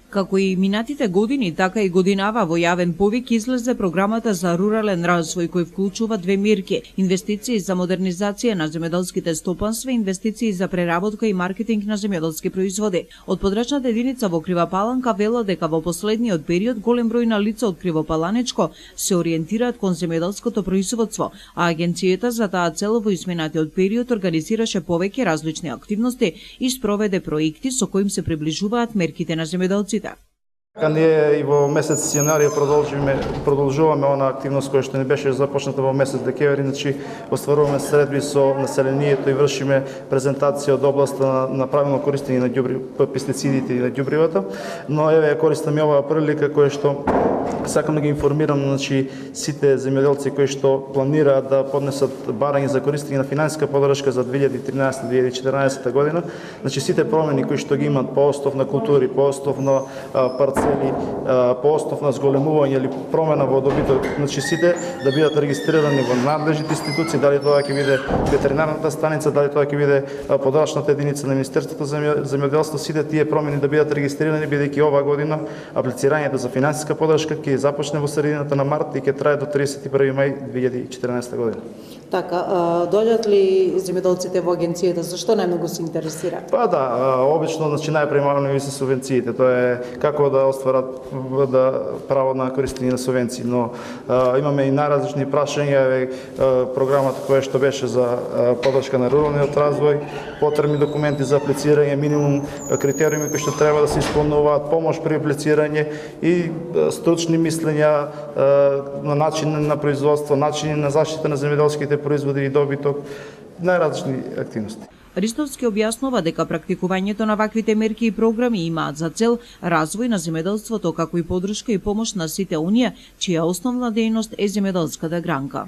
Како и минатите години, така и годинава во јавен повик излезе програмата за рурален развој кој вклучува две мерки: инвестиции за модернизација на земјоделските стопанства и инвестиции за преработка и маркетинг на земјоделски производи. Од подрачната единица во Кривопаланка вело дека во последниот период голем број на лица од Кривопаланечко се ориентираат кон земјоделското производство, а агенцијата за таа цел во изминатиот период организираше повеќе различни активности и спроведе проекти со кои се приближуваат мерките на земјоделците. Ние и во месец јанари продолжуваме она активност која што не беше започната во месец декември, значи остваруваме средби со населението и вршиме презентација од областа на правилно користење на пестицидите и на ѓубривата, но еве ја користам и оваа прилика која што сакам да ги информирам, значи сите земјоделци кои што планираат да поднесат барање за користење на финансиска поддршка за 2013-2014 година, значи сите промени кои што ги имаат по остов на култури, по остов на парцели, по остов на зголемување или промена во добиток, значи сите да бидат регистрирани во надлежните институции, дали тоа ќе биде ветеринарната станица, дали тоа ќе биде подрачната единица на Министерството за земјоделство, сите тие промени да бидат регистрирани, бидејќи оваа година аплицирањето за финансиска поддршка ќе започне во средината на март и ќе трае до 31 мај 2014 година. Така, доаѓаат ли земјоделците во агенцијата, зашто најмногу се интересираат? Па да, обично значи најпремалено ви се субвенциите, тоа е како да остварат право на користење на субвенции, но имаме и најразлични прашања, програмата која што беше за поддршка на руралниот развој, потребни документи за аплицирање, минимум критериуми кои што треба да се исполнуваат, помош при аплицирање и стручни мислења на начин на производство, начини на заштита на земјоделските производи и добиток, најразлични активности. Ристовски објаснува дека практикувањето на ваквите мерки и програми имаат за цел развој на земјоделството, како и поддршка и помош на сите оние чија основна дејност е земјоделската гранка.